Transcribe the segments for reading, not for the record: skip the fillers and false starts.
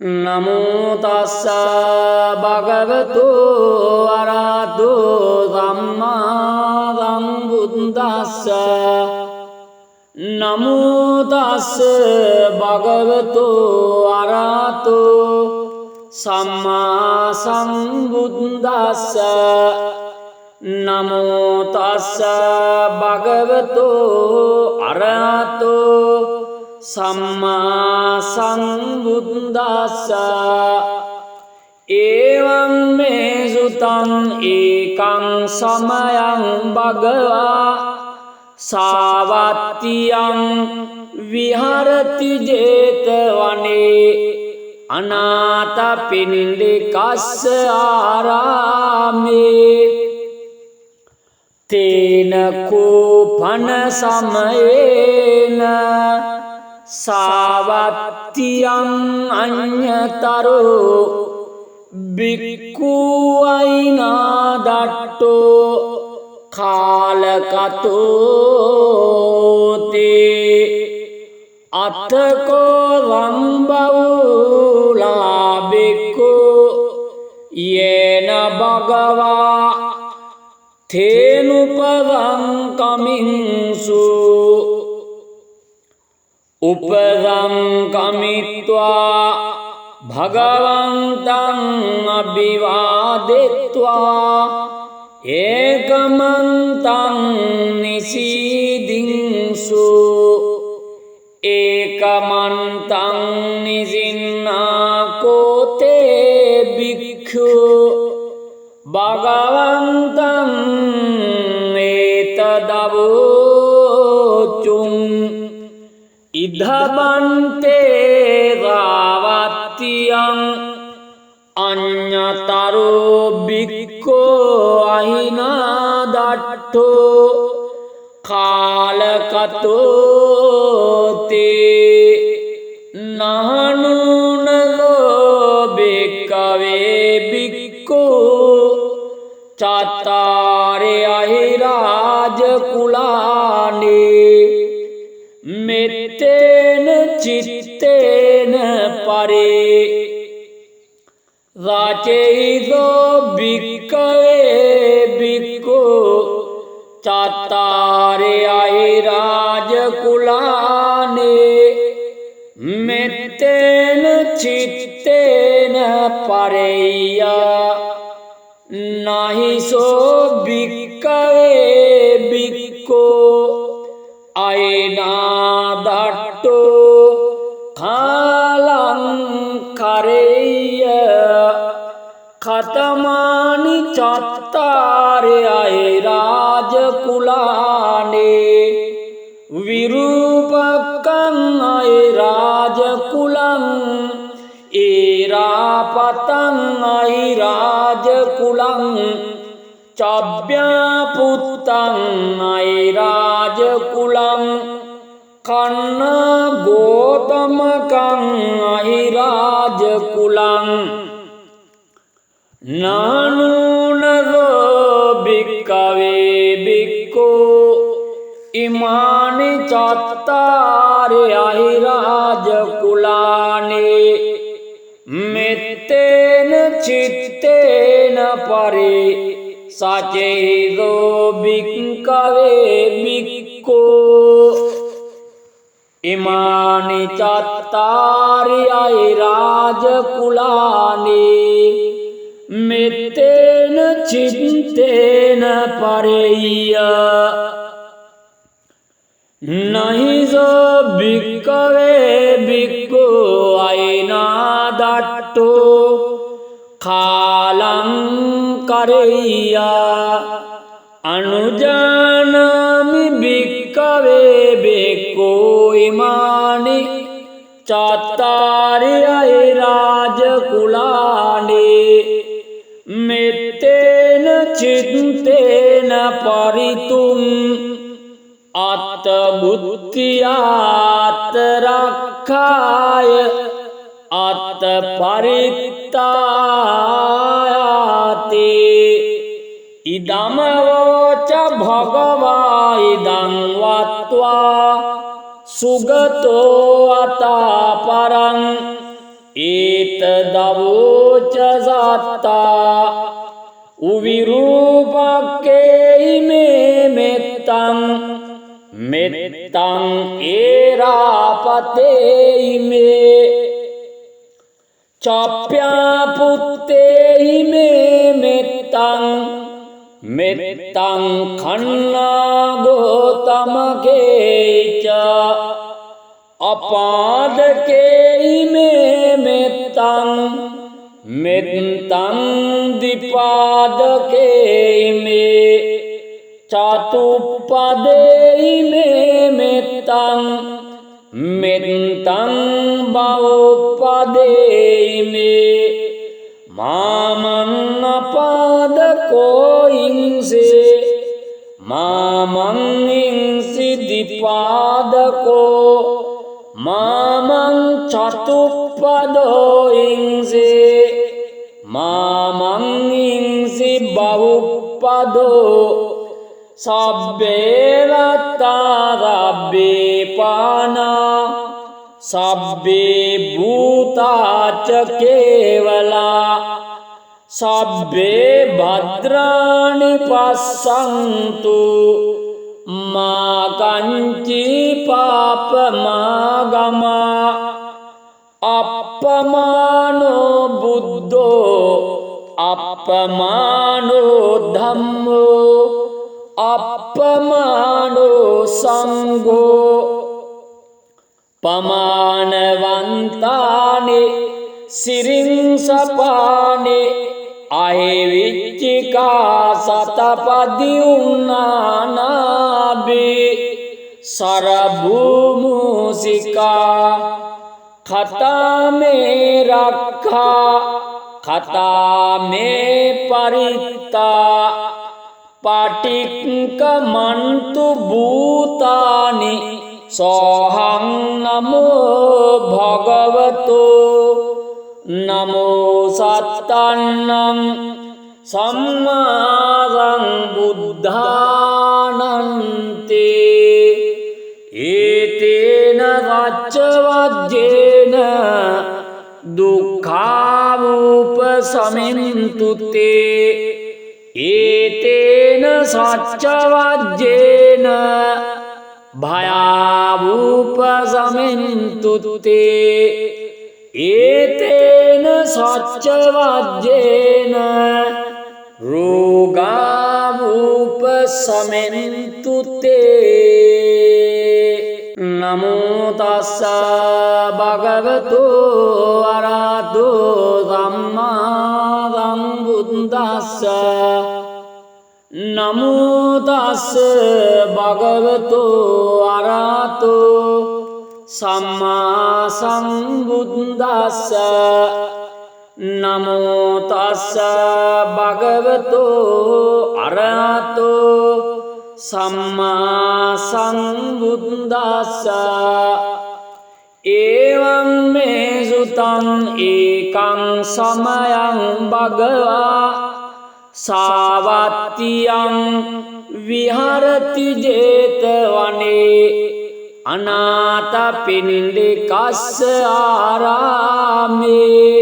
නමෝ තස්ස භගවතු අරහතු සම්මා සම්බුද්දස්ස නමෝ තස්ස භගවතු අරහතු සම්මා සම්බුද්දස්ස නමෝ තස්ස භගවතු අරහතු සම්මා සම්බුද්දස්ස එවං මේ සුතං ඒකං සමයං භගවා සාවත්තියං විහරති ජේතවනේ අනාථපිණ්ඩිකස්ස ආරාමේ තේන කෝපන සමයේන සාවත්තියං අඤ්ඤතරෝ බික්ඛු අයිනාදට්ඨෝ කාලකතෝ තේ අත්තකෝ වංබවුලා බික්ඛු යේන භගවා තේනුපදං කමින්සු උපදං කමිත්වා භගවන්තං අභිවාදෙත්වා ඒකමන්තං නිසීදින්සු ඒකමන්තං නිසින්නාකෝතේ භික්ඛු භගවන්තං ඒතදවෝචුං ඉද්ධබන්තේ රාවත්තියං අඤ්ඤතරෝ බික්ඛෝ අහිනාදට්ඨෝ කාලකතෝ තේ නහනුනලෝ බික්ඛවේ බික්ඛෝ චත්තාරේ අහිරාජ කුලානේ මෙත්තේන චිත්තේන පරේ රාචේදෝ භික්ඛවේ භික්ඛෝ චත්තාරේ අහිරාජ කුලානේ මෙත්තේන චිත්තේන පරේය නහිසෝ භික්ඛවේ භික්ඛෝ අයනාදට්ඨෝ කාලං කරෙය්‍ය කතමානි චත්තාරේ අයරාජ කුලානේ විරූපකං අයරාජ කුලං ඒරාපතං අයරාජ කුලං චබ්බ්‍යා පුත්තං අයරාජ කුලං කන්න ගෝතමකං අයරාජ කුලං නානුනදෝ භික්ඛවේ භික්ඛෝ ඉමානි චත්තාරේ අයරාජ කුලානේ මෙත්තේන චිත්තේන පරේ සචේදෝ භික්ඛවේ භික්ඛෝ ඉමානි චත්තාරි අයරාජ කුලානේ මෙත්තේන චිත්තේන පරෙය්‍ය නහිසෝ භික්ඛවේ භික්ඛෝ අයනාදට්ඨෝ කාලං කරෙය්‍ය අනුජානාමි භික්ඛවේ භික්ඛෝ ඉමානි චත්තාරි අයරාජ කුලානේ මෙත්තේන චිත්තේන පරිතුං අත්ත බුද්ධියාත් රක්ඛාය අත්ත පරිත්තායාති ඉදමවෝච භගවා ඉදං වත්වා සුගතෝ අතාපරං ඒත ඒතදවෝච සත්තා උවිරූපක්කේයි මේ මෙත්තං මෙත්තං ඒරාපතේයි මේ චප්ප්‍යාපුත්තේයි මේ මෙත්තං මෙත්තං කන්නාගෝතමකේච අපාදකේයි මේ මෙත්තං මෙත්තං දිපාදකේයි මේ චතුප්පදේයි මේ මෙත්තං මෙත්තං බවුපදේයි මේ මාමං අපාදකෝ ඉංසේ මාමං ඉංසි දිපාදකෝ මාමං චතුප්පදෝ ඉංසේ මාමං ඉංසි බවුප්පදෝ සබ්බේ රත්තාරබ්බේ පානා සබ්බේ භූතාච කේවලා සබ්බේ භද්‍රාණි පස්සන්තු මා කංචි පාපමාගමා අප්පමානෝ බුද්ධෝ අප්පමානෝ ධම්මෝ අප්පමානෝ සංඝෝ පමානවන්තානි සිරින්සපානි අහිවිච්චිකා සතපදි උන්නානාබි සරභූමුසිකා කතාමේ රක්ඛා කතාමේ පරිත්තා පටික්කමන්තු භූතානි සෝහං නමෝ භගවතු නමෝ සත්තන්නම් සම්මා සම්බුද්ධානන්තේ ඒතේන රච්චවජ්ජේන දුක්ඛාවූපසමින්තුතේ ඒතේන සච්චවජ්ජේන භයාවූපසමින්තුතේ ඒතේන සච්චවජ්ජේන රෝගාවූපසමින්තුතේ නමෝ තස්ස භගවතු අරහතෝ සම්මා සම්බුද්දස්ස නමෝ තස්ස භගවතු අරහතෝ සම්මා සම්බුද්දස්ස නමෝ තස්ස භගවතු අරහතෝ සම්මා සම්බුද්දස්ස එවං මේ සුතං ඒකං සමයං භගවා සාවත්තියං විහරති ජේතවනේ අනාථපිණ්ඩිකස්ස ආරාමේ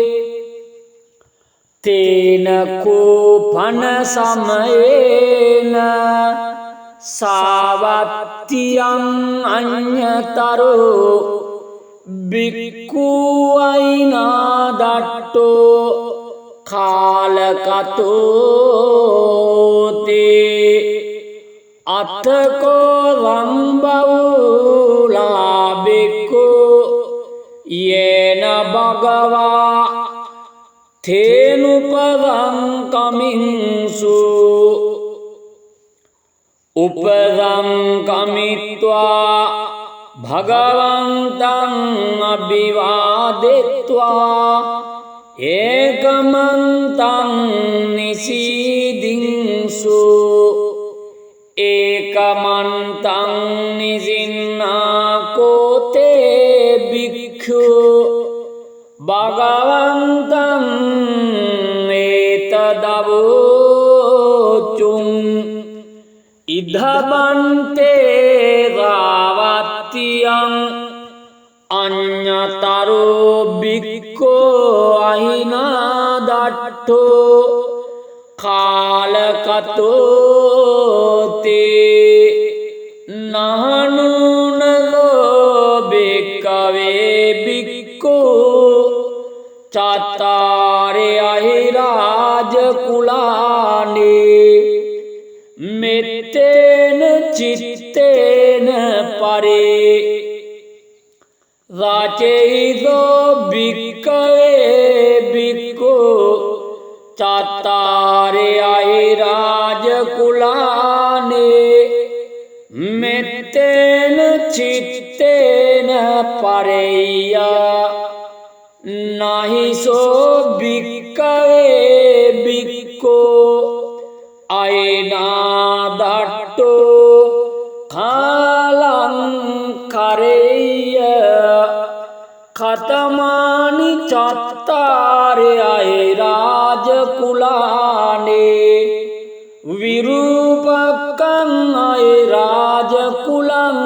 තේන කෝපන සමයේන සාවත්තියං අඤ්ඤතරෝ බික්ඛු අයිනාදට්ඨෝ කාලකතෝ තේ අතකෝ වම්බවුලා බික්ඛු යේන භගවා තේනුපදං කමින්සු උපදං කමිත්වා භගවන්තං අභිවාදෙත්වා ඒකමන්තං නිසීදින්සු ඒකමන්තං නිසින්නාකෝතේ භික්ඛු භගවන්තං ඒතදවෝචුං ඉද්ධබන්තේ රාවත්තියං අඤ්ඤතරෝ භික්ඛෝ දට්ඨෝ කාලකතෝ තේ නහනුනලෝ භික්ඛවේ භික්ඛු චත්තාරේ අහිරාජ කුලානේ මෙත්තේන චිත්තේන පරේ රාචේදෝ භික්ඛවේ භික්ඛු චත්තාරේ අහිරාජ කුලානේ මෙත්තේන චිත්තේන පරේය නහිසෝ භික්ඛවේ භික්ඛෝ අයනා දට්ඨෝ කාලං කරේය කතමානි චත්තාරේ අහිරාජ කුලානේ විරූපකං අහිරාජ කුලං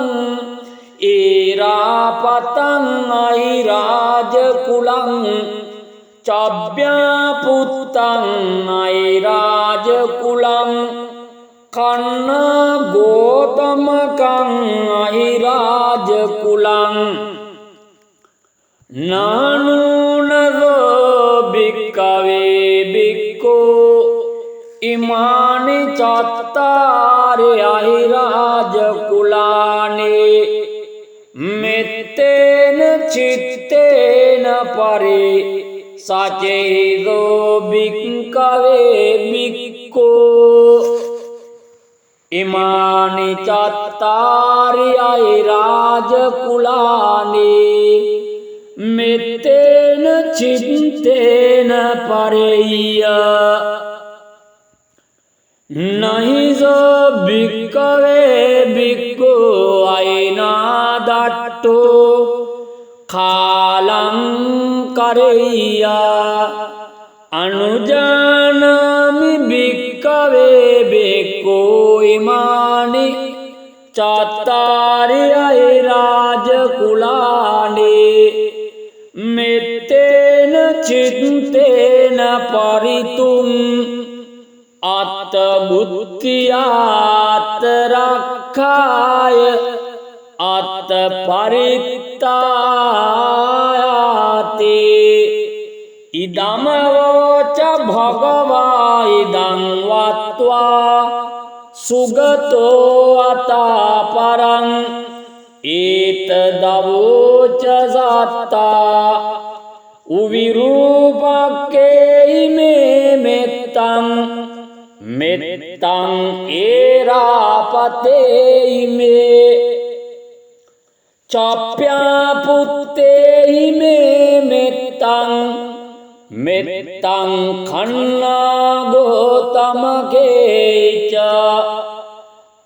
ඒරාපතං අහිරාජ කුලං චබ්බ්‍යාපුත්තං අහිරාජ කුලං කන්න ගෝතමකං අහිරාජ කුලං නානුනදෝ භික්ඛවේ භික්ඛෝ ඉමානි චත්තාරේ අහිරාජ කුලානේ මෙත්තේන චිත්තේන පරේ සචේදෝ භික්ඛවේ භික්ඛෝ ඉමානි චත්තාරේ අහිරාජ කුලානේ මෙත්තේන චිත්තේන පරේය නහිසෝ භික්ඛවේ භික්ඛෝ අයනා දට්ඨෝ කාලං කරේය අනුජානාමි භික්ඛවේ භික්ඛෝ ඉමානි චත්තාරේ අහිරාජ කුලානේ මෙත්තේන චිත්තේන පරිතුං අත්ත බුද්ධියාත් රක්ඛාය අත්ත පරිත්තායාති ඉදම වෝච භගවා ඉදං වත්වා සුගතෝ අතාපරං ඒතදවෝච සත්තා උවිරූපක්කේ මේ මෙත්තං මෙත්තං ඒරාපතේ මේ චප්ප්‍යාපුත්තේ මේ මෙත්තං මෙත්තං කන්නා ගෝතමකේච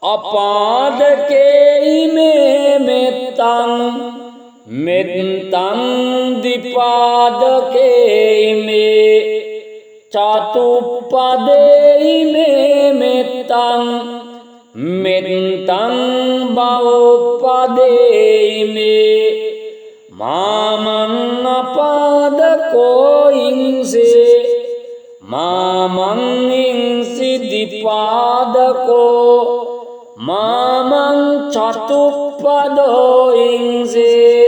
අපාදකේ මේ මෙත්තං මෙත්තං දිපාදකේ මේ චතුප්පදේ මේ මෙත්තං මෙත්තං බවපදේ මේ මාමං අපාදකෝ ඉන්සේ මාමං ඉන්සි දිපාදකෝ මාමං චතුප්පදෝ ඉන්සේ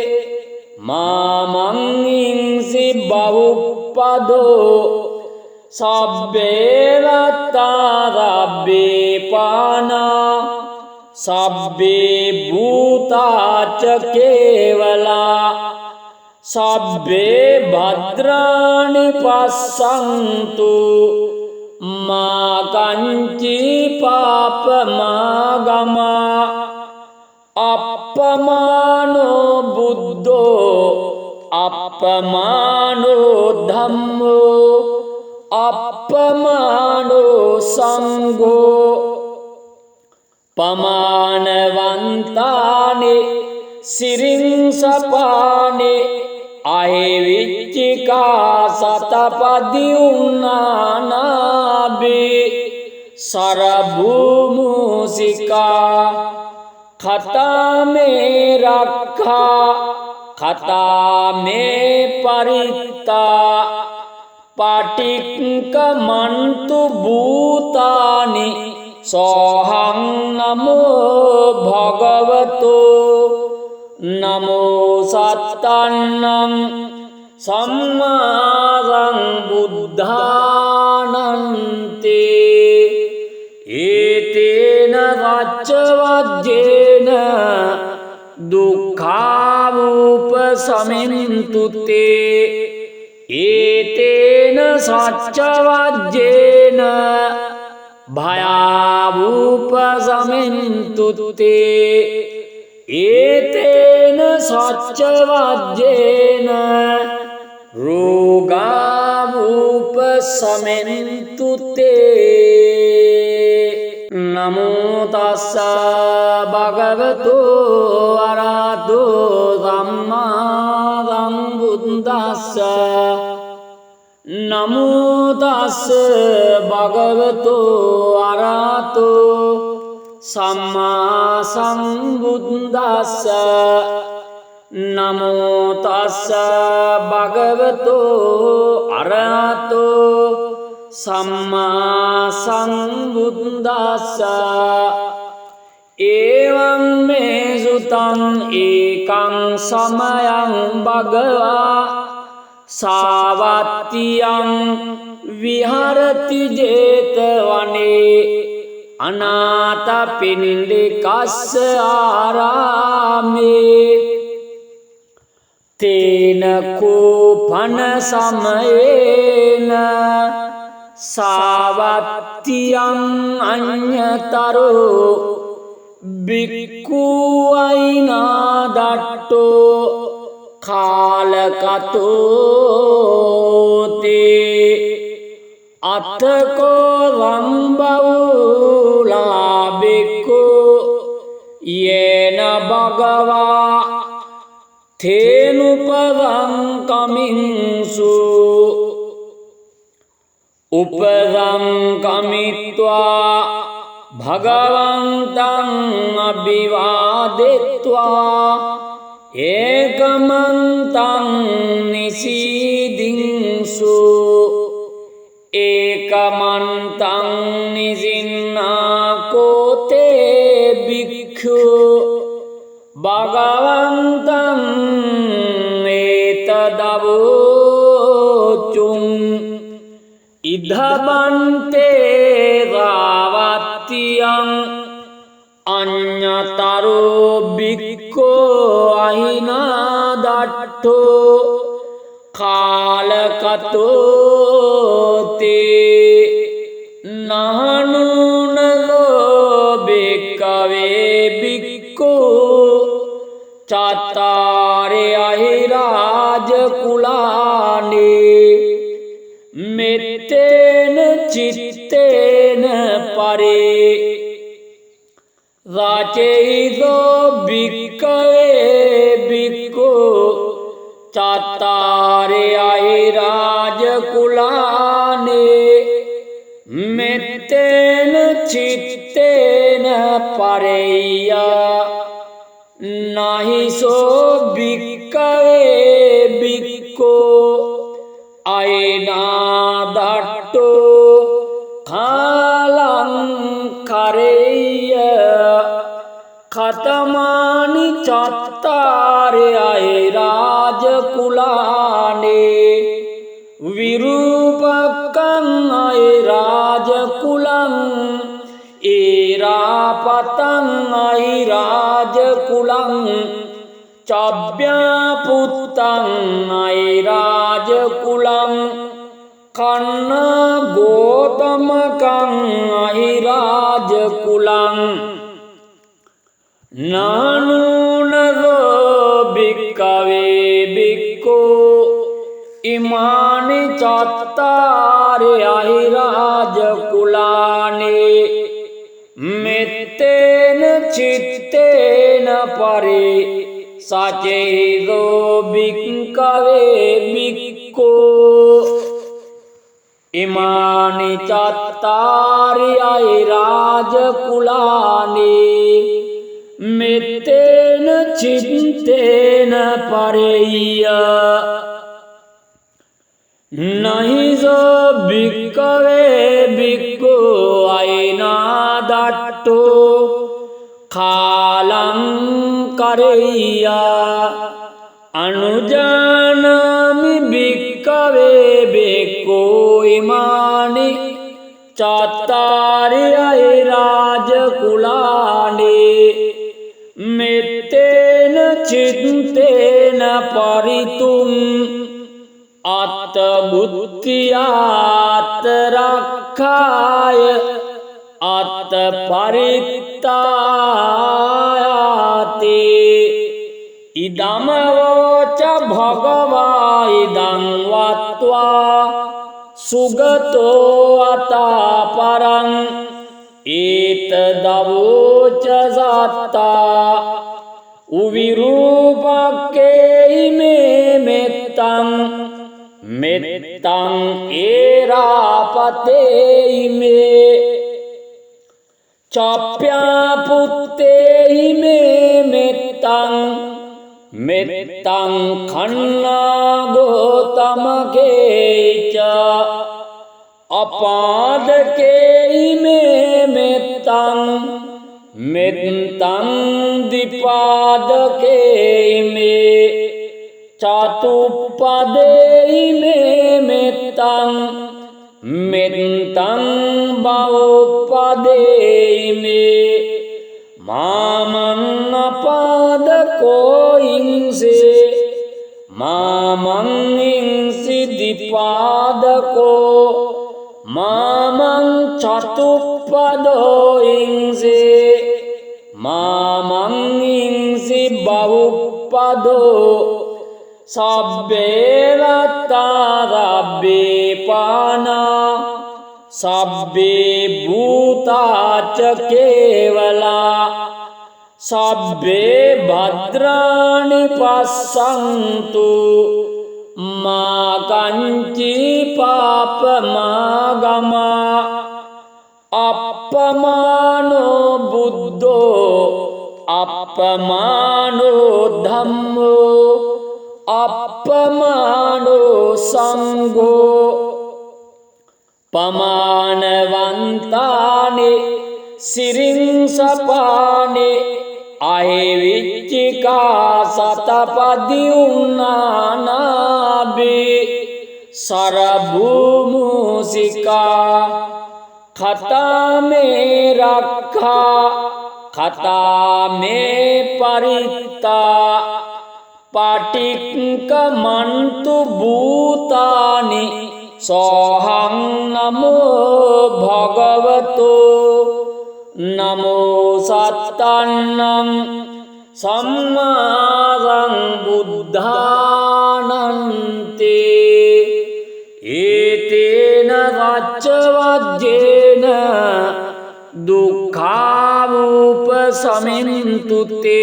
මාමං ඉන්සි බවපදෝ සබ්බේ රත්තා රබ්බේ පානා සබ්බේ භූතාච කේවලා සබ්බේ භද්‍රාණි පස්සන්තු මා කංචි පාපමාගමා අප්පමානෝ බුද්ධෝ අප්පමානෝ ධම්මෝ අප්පමානෝ සංඝෝ පමානවන්තානේ සිරින්සපානේ අහිවිච්චිකා සතපදි උන්නානාබේ සරභූමුසිකා කතාමේ රක්ඛා කතාමේ පරිත්තා පටික්කමන්තු භූතානි සෝහං නමෝ භගවතෝ නමෝ සත්තන්නං සම්මා සම්බුද්ධානන්තේ ඒතේන රච්චවජ්ජේන දුක්ඛාවූපසමින්තුතේ ඒතේන සච්චවජ්ජේන භයාවූපසමින්තුතේ ඒතේන සච්චවජ්ජේන රෝගාවූපසමින්තුතේ නමෝ තස්ස භගවතු අරහතෝ සම්මා සම්බුද්දස්ස නමෝ තස්ස භගවතු අරහතෝ සම්මා සම්බුද්දස්ස නමෝ තස්ස භගවතු අරහතෝ සම්මා සම්බුද්දස්ස එවං මේ සුතං ඒකං සමයං භගවා සාවත්තියං විහරති ජේතවනේ අනාථපිණ්ඩිකස්ස ආරාමේ තේන කෝපන සමයේන සාවත්තියං අඤ්ඤතරෝ බික්ඛු අයිනාදට්ඨෝ කාලකතෝ තේ අත්තකෝ වම්බවුලා බික්ඛු යේන භගවා තේනුපදං කමින්සු උපදං කමිත්වා භගවන්තං අභිවාදෙත්වා ඒකමන්තං නිසීදින්සු ඒකමන්තං නිසින්නාකෝතේ භික්ඛු භගවන්තං ඒතදවෝචුං ඉද්ධබන්තේ රාවත්තියං අඤ්ඤතරෝ බික්ඛෝ අහිනාදට්ඨෝ කාලකතෝ තේ නහනුනලෝ බික්ඛවේ බික්ඛෝ චත්තාරේ අහිරාජ කුලානේ මෙත්තේන චිත්තේන පරේ රාචේදෝ බික්ඛවේ බික්ඛෝ චත්තාරේ අහිරාජ කුලානේ මෙත්තේන චිත්තේන පරේය නහිසෝ බික්ඛවේ බික්ඛෝ අයනාදට්ඨෝ කාලං කරේය කතමානි චත්තාරේ අයරාජ කුලානේ විරූපකං අයරාජ කුලං ඒරාපතං අයරාජ කුලං චබ්බ්‍යා පුත්තං අයරාජ කුලං කන්න ගෝතමකං අහිරාජ කුලං නානුනදෝ භික්ඛවේ භික්ඛෝ ඉමානි චත්තාරේ අහිරාජ කුලානේ මෙත්තේන චිත්තේන පරේ සචේදෝ භික්ඛවේ භික්ඛෝ ඉමානි චත්තාරි අහිරාජ කුලානේ මෙත්තේන චිත්තේන පරේය नहीं जो भिक्कवे भिक्खु आयना दट्टो खालं करैया अनुजानामि भिक्कवे भिक्खु इमानि चत्तारि राजकुलानि मेत्तेन चित्तेन परितुम् अत्तबुद्धियात् रक्षाय अत्तपरित्तायाति इदमवोच भगवा इदं वत्वा सुगतो अतापरं एतदवोच सत्ता उविरूपके इमे मेत्तं मेत्तं एरापते इमे चाप्यापुत्ते इमे मेत्तं मेत्तं खन्ना गोतमके च अपादके इमे मेत्तं मेत्तं द्विपादके इमे चतुष्पदे इमे मेत्तं मेत्तं बहुपदे इमे मामन्नपादको इंसे मामं इंसि द्विपादको मामं चतुष्पदो इंसे मामं इंसि बहुपदो सब्बे रत्तारब्बे पाना सब्बे भूता च केवला सब्बे भद्राणि पश्यन्तु मा कञ्चित् पापमागमा अपमानो बुद्धो अपमानो धम्मो अपमानो संघो पमानवन्तानि सिरिंसपानि अहिविच्चिका शतपदी उन्नानाभि सरभूमुसिका खता में रखा खता में परिता पाटिकमन्तु भूतानि सोऽहं नमो भगवतो नमो सत्तन्नं सम्मा सम्बुद्धानन्ते एतेन वाच्यवाद्येन दुःखावुपशमन्तु ते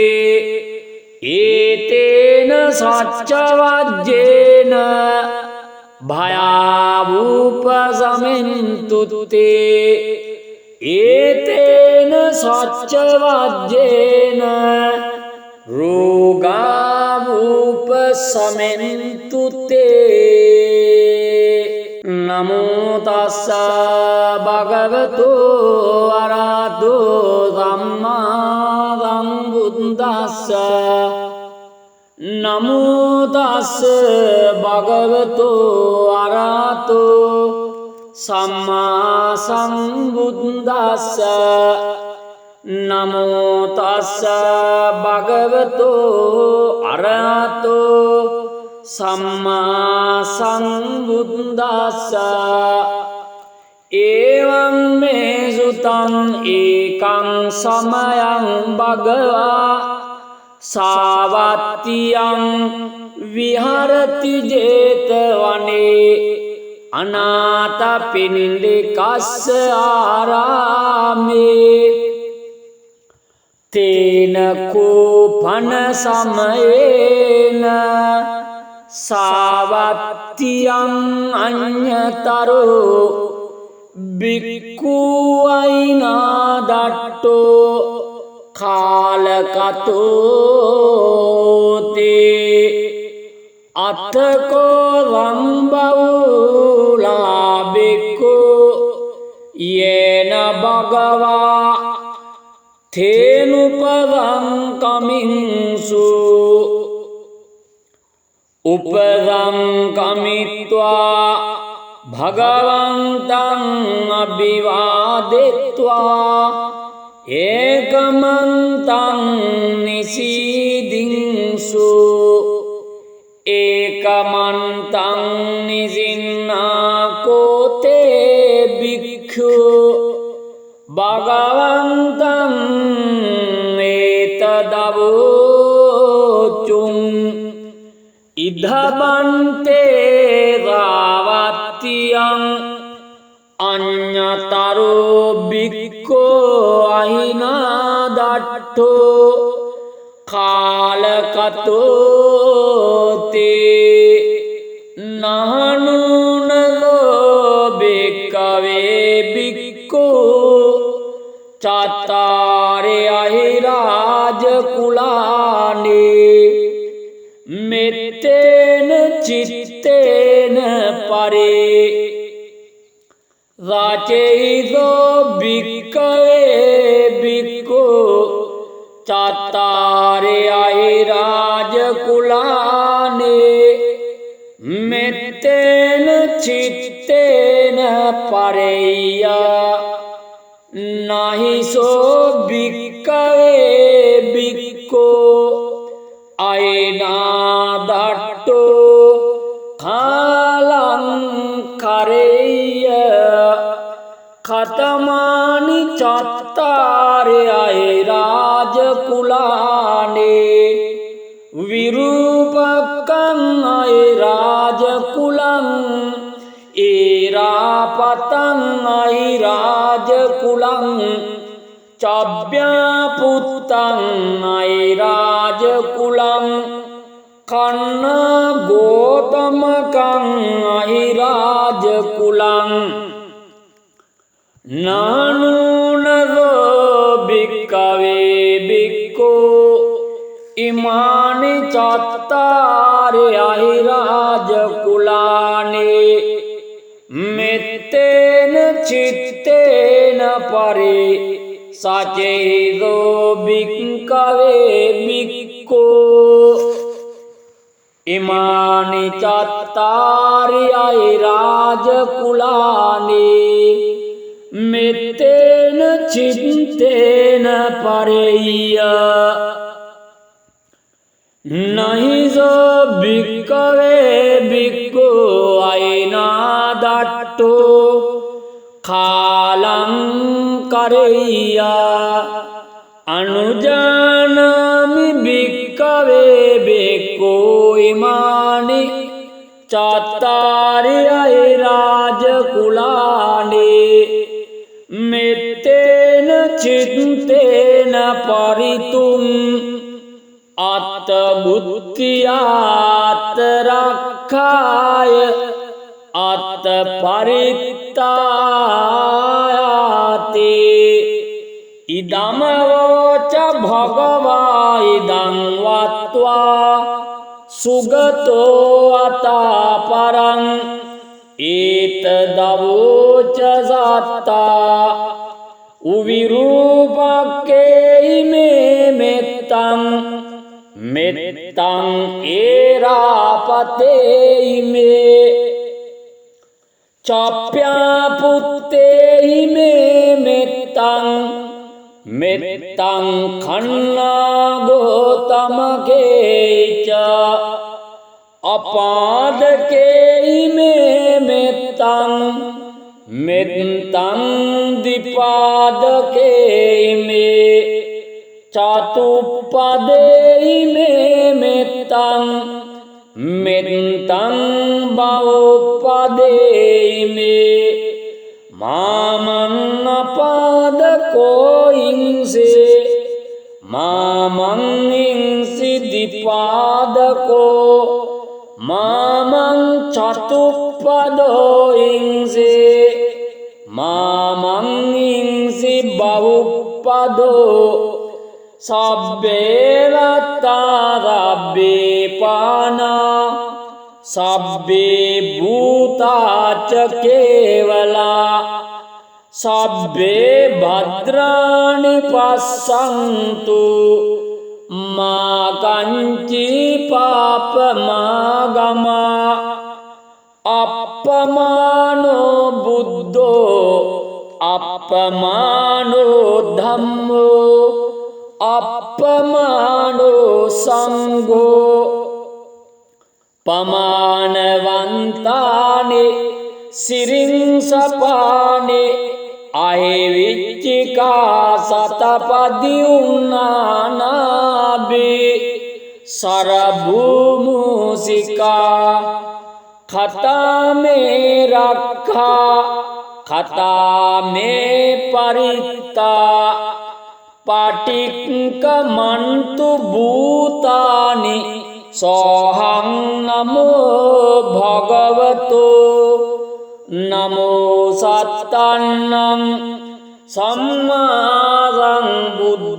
एतेन साच्यवाद्येन भयावुपशमन्तु ते एतेन साच्यवाद्येन रोगावुपशमन्तु ते नमो तस्स भगवतो अरहतो सम्मा सम्बुद्दस्स नमो तस्स भगवतो अरहतो सम्मा सम्बुद्दस्स नमो तस्स भगवतो अरहतो सम्मा सम्बुद्दस्स एवं मे सुतं एकं समयं भगवा सावत्यं विहरति जेतवने अनाथपिण्डिकस्य आरामे तेन कोपन समयेन सावत्यं अन्यतरो भिक्खु अयिना दट्टो कालकतो ते අතකෝ රංබවුලා බික්කු යේන භගවා තේනුපදං කමින්සු උපදං කමිත්වා භගවන්තං අභිවාදෙත්වා ඒකමන්තං නිසීදින්සු ඒකමන්තං නිසින්නාකෝතේ භික්ඛු භගවන්තං ඒතදවෝචුං ඉද්ධබන්තේ රාවත්තියං අඤ්ඤතරෝ භික්ඛෝ අහිනාදට්ඨෝ කාලකතෝ තේ නහනුනලෝ භික්ඛවේ භික්ඛෝ චත්තාරේ අහිරාජ කුලානේ මෙත්තේන චිත්තේන පරේ රාචේදෝ භික්ඛවේ භික්ඛෝ චත්තාරේ අහිරාජ කුලානේ මෙත්තේන චිත්තේන පරේය නහිසෝ භික්ඛවේ භික්ඛෝ අයනාදට්ඨෝ කාලං කරෙය්‍ය කතමානි චත්තාරේ අහිරාජ කුලානේ විරූපකං අහිරාජ කුලං ඒරාපතං අහිරාජ කුලං චබ්බ්‍යා පුත්තං අහිරාජ කුලං කන්න ගෝතමකං අහිරාජ කුලං නානුනරෝ භික්ඛවේ භික්ඛෝ ඉමානි චත්තාරේ අහිරාජ කුලානේ මෙත්තේන චිත්තේන පරේ සචේදෝ භික්ඛවේ භික්ඛෝ ඉමානි චත්තාරේ අහිරාජ කුලානේ මෙත්තේන චිත්තේන පරෙය්‍ය නහිසෝ භික්ඛවේ භික්ඛෝ අයනාදට්ඨෝ කාලං කරෙය්‍ය අනුජානාමි භික්ඛවේ භික්ඛෝ ඉමානි චත්තාරේ අහිරාජ කුලානේ මෙත්තේන චිත්තේන පරිතුං අත්ත බුද්ධියාත් රක්ඛාය අත්ත පරිත්තායාති ඉදමවෝච භගවා ඉදං වත්වා සුගතෝ අතාපරං ඒතදවෝච සත්තා උවිරූපක්කේ මේ මෙත්තං මෙත්තං ඒරාපතේ මේ චප්ප්‍යා පුත්තේ මේ මෙත්තං මෙත්තං කන්නා ගෝතමකේච අපාදකේ මේ මෙත්තං මෙත්තං දිපාදකේ මේ චතුප්පදේ මේ මෙත්තං මෙත්තං බවුප්පදේ මේ මාමං අපාදකෝ ඉන්සේ මාමං ඉන්සි දිපාදකෝ මාමං චතුප්පදෝ ඉන්සේ මාමං ඉන්සි බවුප්පදෝ සබ්බේ රත්තා රබ්බේ පානා सब्बे भूताच केवला सब्बे भद्राणि पश्यन्तु मा कंचि पापमागमा अपमानो बुद्धो अपमानो धम्मो अपमानो संघो पमानवन्तानि सिरिंसपानि अहिविच्चिका सतपदि उन्नानाभि सरभूमुसिका खता में रखा खता में परिता पाटिकमन्तु भूतानि सोऽहं नमो भगवतो नमो सत्तन्नं सम्मा सम्बुद्धानन्ते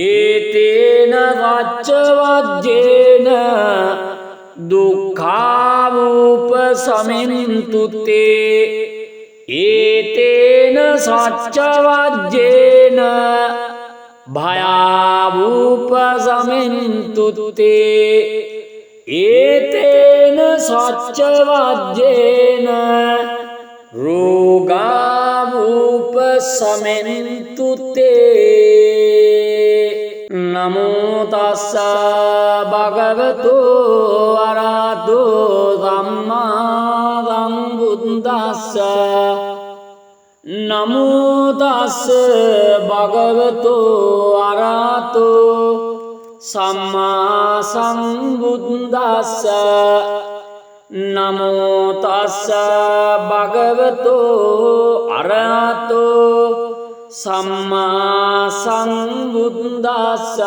एतेन वाच्यवाद्येन दुःखावुपशमन्तु ते एतेन सच्चवाद्येन भयावुपशमन्तु ते एतेन सच्चवाद्येन रोगावुपशमन्तु ते। नमो तस्स भगवतो अरहतो सम्मा सम्बुद्दस्स नमो तस्स भगवतो अरहतो सम्मा सम्बुद्दस्स नमो तस्स भगवतो अरहतो सम्मा सम्बुद्दस्स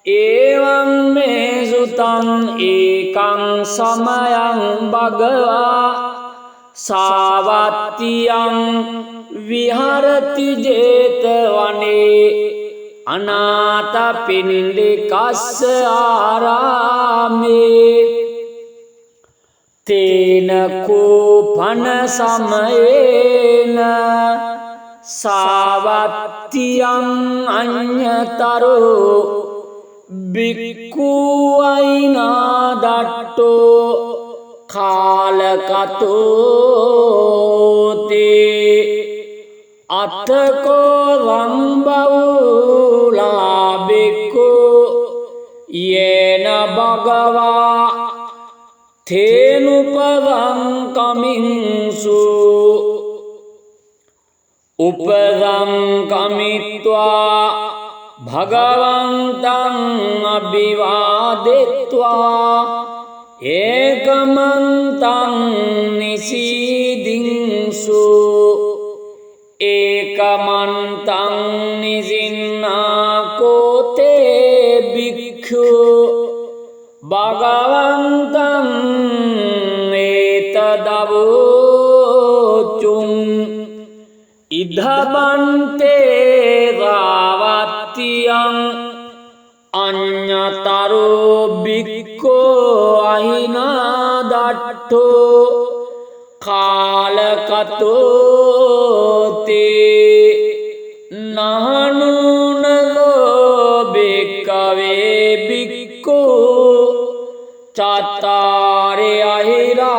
एवं मे सुतं एकं समयं भगवा सावत्यं विहरति जेतवने अनाथपिण्डिकस्य आरामे तेन कूपन समयेन सावत्यं अन्यतरो भिक्खु ऐनादट्टो कालकतो ते अथको लंबौला भिक्खु येन भगवा थेनुपदं कमिंसु उपदं कमित्वा भगवन्तं अभिवादित्वा एकमन्तं निषीदिंसु एकमन्तं निजिन्नाकोते भिक्षु भगवन्तं एतदवोचुम् इद्धबन्ते रावत्यं अन्यतरो भिक्खो ऐनादट्टो कालकतो ते नहनुनलो भिक्खवे भिक्खु चत्तारि अहिराजकुलानि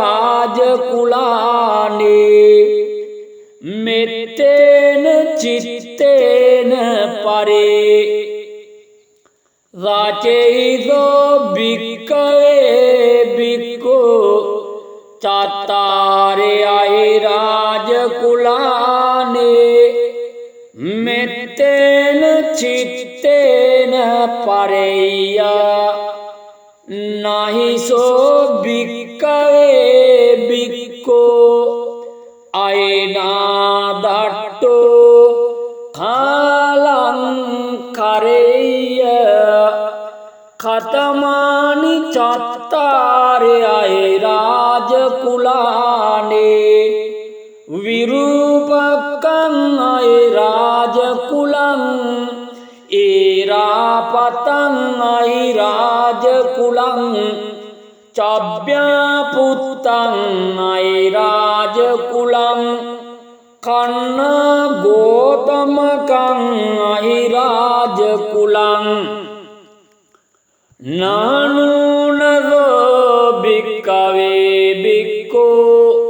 मेत्तेन चित्तेन परे रचयितो भिक्खवे भिक्खु चत्तारि अहिराजकुलानि मेत्तेन चित्तेन परेय नहि सो भिक्खवे भिक्खु ऐनादट्टो कालं करेय खतमानि चत्तारि अहिराजकुलानि विरूपकं ऐराजकुलं एरापदं පතං අහිරාජ කුලං චබ්බ්‍යා පුත්තං අහිරාජ කුලං කන්න ගෝතමකං අහිරාජ කුලං නානුනදෝ භික්ඛවේ භික්ඛෝ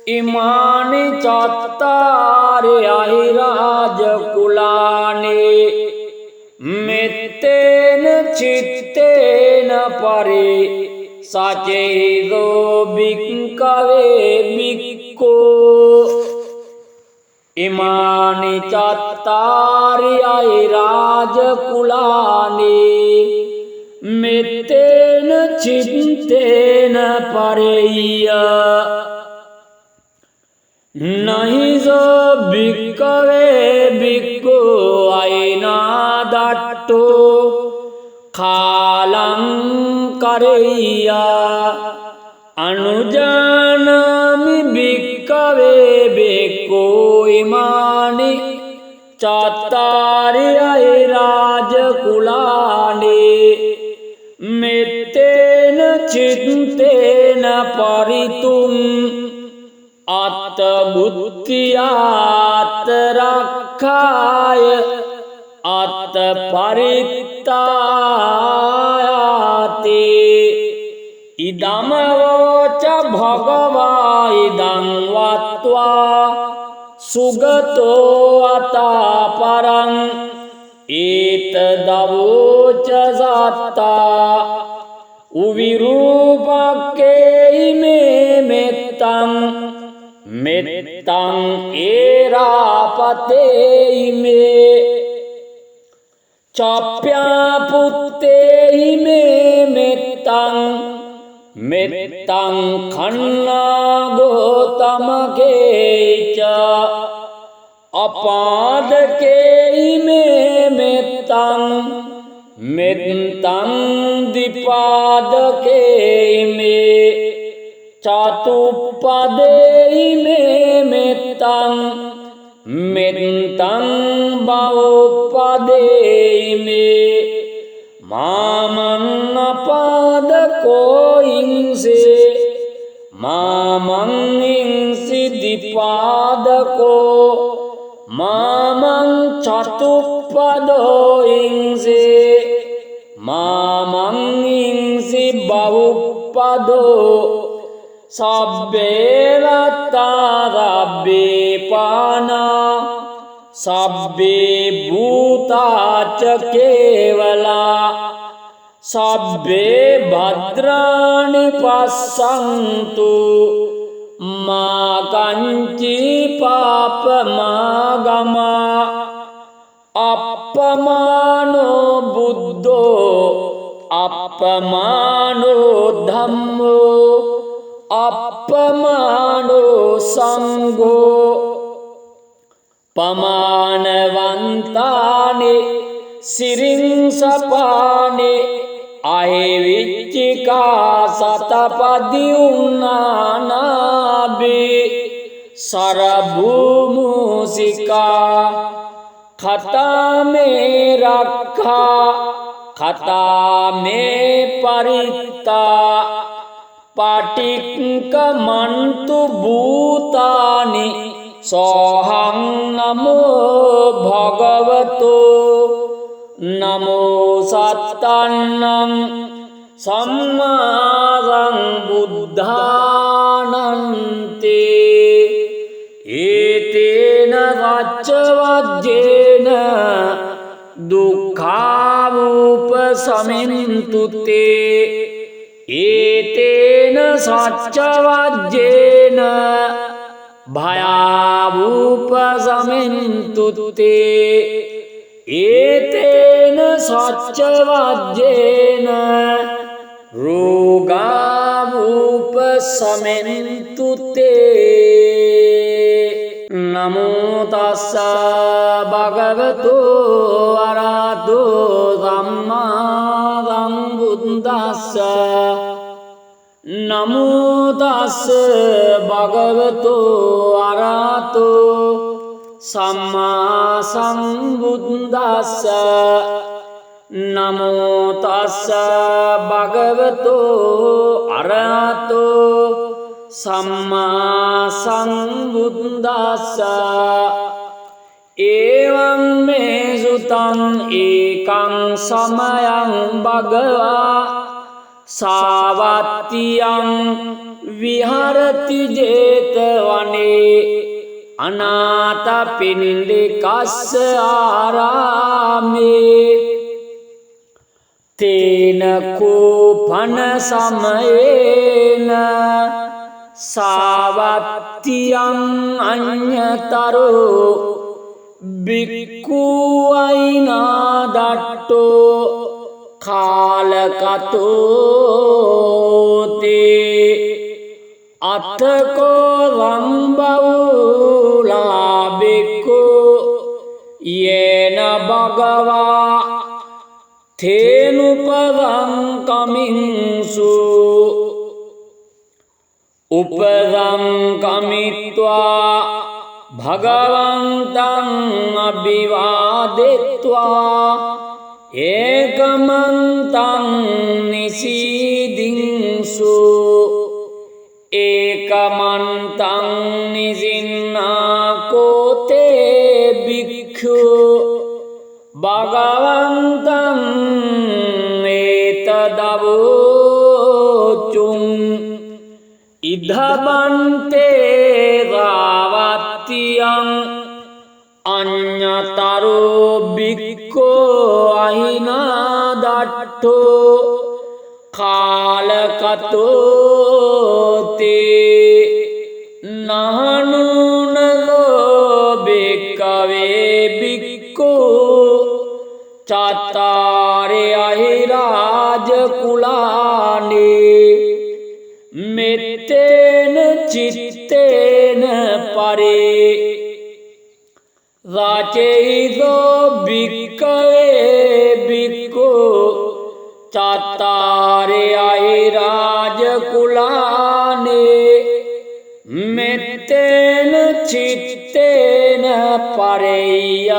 ඉමානි චත්තාරි අහිරාජ කුලානි මෙත්තේන චිත්තේන පරි සචේදෝ භික්ඛවේ භික්ඛෝ ඉමානි චත්තාරි අහිරාජ කුලානි මෙත්තේන චිත්තේන පරෙය්‍ය නහිසෝ භික්ඛවේ භික්ඛෝ අයිනාදට්ඨෝ කාලං කරෙය්‍ය අනුජානාමි භික්ඛවේ භික්ඛෝ ඉමානි චත්තාරි අහිරාජ කුලානි මෙත්තේන චිත්තේන පරිතුම් අත්ත බුද්ධියාත රක්ඛාය අත්ත පරිත්තායාති ඉදම වෝච භගවා ඉදං වත්වා සුගතෝ අතා පරං ඒතදවෝච සත්තා උවිරූපක්කේ මේ මෙත්තං මෙත්තං ඒරාපතේ මේ චප්ප්‍යා පුත්තේ මේ මෙත්තං මෙත්තං කන්නා ගෝතමකේච අපාදකේ මේ මෙත්තං මෙත්තං දිපාදකේ මේ චතුප්පදේ මේ මෙත්තං මෙත්තං බවුප්පදේ මේ මාමං අපාදකෝ ඉංසේ මාමං ඉංසි දිපාදකෝ මාමං චතුප්පදෝ ඉංසේ මාමං ඉංසි බවුප්පදෝ සබ්බේ වත්තා රබ්බේ පානා සබ්බේ භූතාච කේවලා සබ්බේ භද්‍රාණි පස්සන්තු මා කංචි පාපමාගමා අප්පමානෝ බුද්ධෝ අප්පමානෝ ධම්මෝ අප්පමානෝ සංඝෝ පමානවන්තානි සිරින්සපානි අහිවිච්චිකා සතපදි උන්නානාබි සරභූමුසිකා කතාමේ රක්ඛා කතාමේ පරිත්තා පටික්කමන්තු භූතානි සෝහං නමෝ භගවතු නමෝ සත්තන්නම් සම්මා සම්බුද්ධානන්ති ඒතේන රච්චවජ්ජේන දුක්ඛාවූපසමින්තුතේ ඒතේන සච්චවජ්ජේන භයාවූපසමින්තුතේ ඒතේන සච්චවජ්ජේන රෝගාවූපසමින්තුතේ නමෝ තස්ස භගවතු අරහතෝ සම්මා සම්බුද්දස්ස නමෝ තස්ස භගවතු අරහතෝ සම්මා සම්බුද්දස්ස නමෝ තස්ස භගවතු අරහතෝ සම්මා සම්බුද්දස්ස එවං මේ සුතං ඒකං සමයං භගවා සාවත්තියං විහරති ජේතවනේ අනාථපිණ්ඩිකස්ස ආරාමේ තේන කෝපන සමයේන සාවත්තියං අඤ්ඤතරෝ බික්ඛු අයිනාදට්ඨෝ කාලකතෝ තේ අත්තකෝ වංබවුලා බික්ඛු යේන භගවා තේනුපදං කමින්සු උපදං කමිත්වා භගවන්තං අභිවාදෙත්වා ඒකමන්තං නිසීදින්සු ඒකමන්තං නිසින්නාකෝතේ භික්ඛු භගවන්තං ඒතදවෝචුං ඉද්ධබන්තේ රාවත්තියං අඤ්ඤතරෝ භික්ඛෝ අහිනාදට්ඨෝ කාලකතෝ තේ නහනුනලෝ භික්ඛවේ භික්ඛෝ චත්තාරේ අහිරාජ කුලානේ මෙත්තේන චිත්තේන පරේ රාචේදෝ භික්ඛවේ භික්ඛෝ චත්තාරේ අහිරාජ කුලානේ මෙත්තේන චිත්තේන පරේය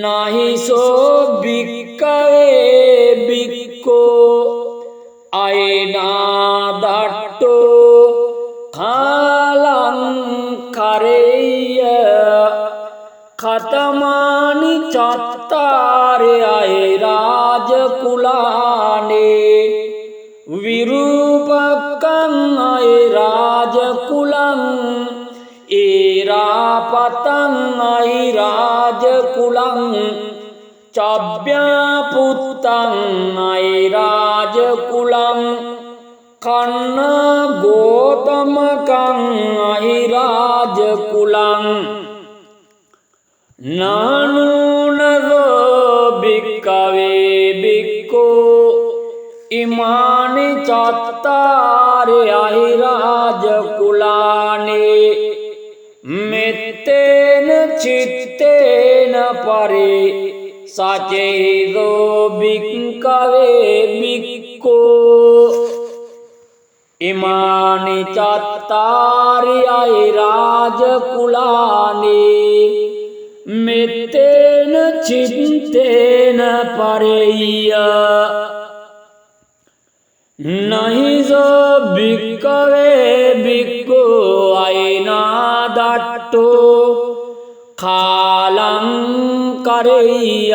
නහිසෝ භික්ඛවේ භික්ඛෝ අයනාදට්ඨෝ කාලං කරේය කතමානි චත්තාරේ අයරාජ කුලානේ විරූපකං අයරාජ කුලං ඒරාපතං අයරාජ කුලං චබ්බ්‍යා පුත්තං අයරාජ කුලං කන්න ගෝතමකං අයරාජ කුලං නානුනදෝ භික්ඛවේ භික්ඛෝ ඉමානි චත්තාරේ අහිරාජ කුලානේ මෙත්තේන චිත්තේන පරේ සචේදෝ භික්ඛවේ භික්ඛෝ ඉමානි චත්තාරේ අහිරාජ කුලානේ මෙත්තේන චිත්තේන පරේය නහිසෝ භික්ඛවේ භික්ඛෝ අයනාදට්ඨෝ කාලං කරේය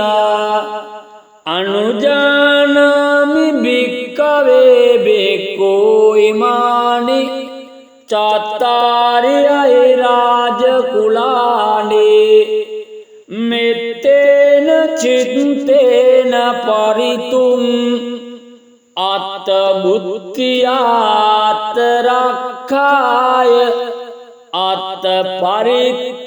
අනුජානාමි භික්ඛවේ භික්ඛෝ ඉමානි චත්තාරේ අයරාජ කුලානේ මෙත්තේන චිත්තේන පරිතුං අත්ත බුද්ධියාත් රක්ඛාය අත්ත පරිත්තායාති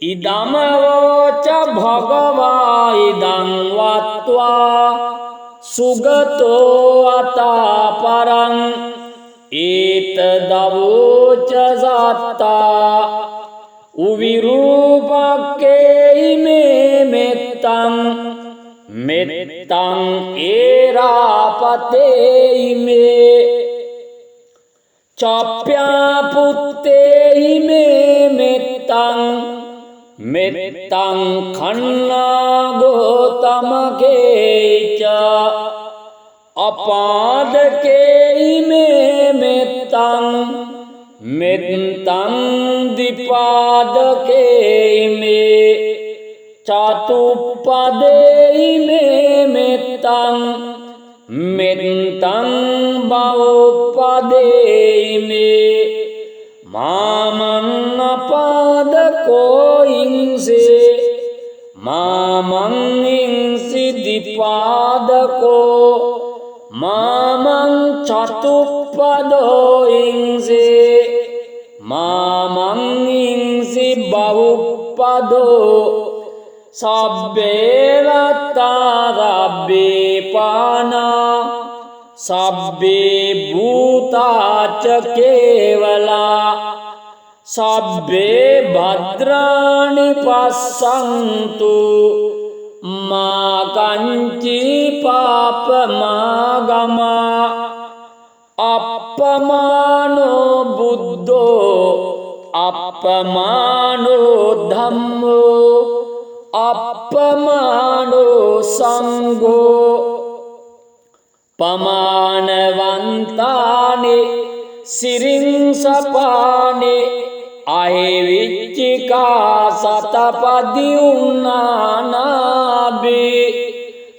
ඉදමවෝච භගවා ඉදං වත්වා සුගතෝ අතාපරං ඒතදවෝච සත්තා උවිරූපක්කේ මේ මෙත්තං මෙත්තං ඒරාපතේ මේ චප්ප්‍යා පුත්තේ මේ මෙත්තං මෙත්තං khannā ගෝතමකේච අපාදකේයි මේ මෙත්තං මෙත්තං දිපාදකේයි මේ චතුප්පදේයි මේ මෙත්තං මෙත්තං බවුප්පදේයි මේ මාමං අපාදකෝ ඉංසේ මාමං ඉංසි දිපාදකෝ මාමං චතුප්පදෝ ඉංසේ මාමං ඉංසි බවුප්පදෝ සබ්බේ රත්තාරබ්බේ පානා සබ්බේ භූතාච කේවලා සබ්බේ භද්‍රාණි පස්සන්තු මා කංචි පාපමාගමා අප්පමානෝ බුද්ධෝ අප්පමානෝ ධම්මෝ අප්පමානෝ සංඝෝ පමානවන්තානි සිරින්සපානි අහිවිච්චිකා සතපදි උන්නානාබි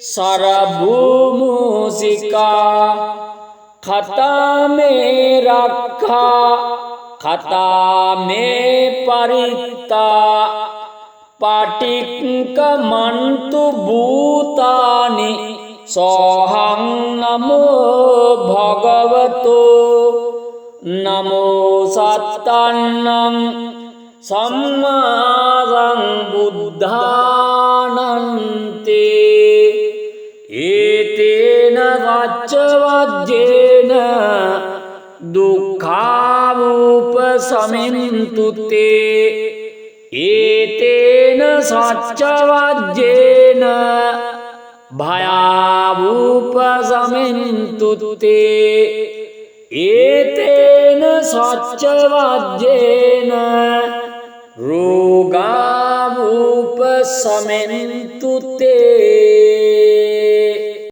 සරභූමුසිකා කතාමේ රක්ඛා කතාමේ පරිත්තා පටික්කමන්තු භූතානි සෝහං නමෝ භගවතු නමෝ සත්තන්නම් සම්මා සම්බුද්ධානන්තේ ඒතේන රච්චවජ්ජේන දුක්ඛාවුපසමින්තුතේ ඒතේන සච්චවජ්ජේන භයාවුපසමින්තුතේ ඒතේන සච්චවජ්ජේන රෝගාවුපසමින්තුතේ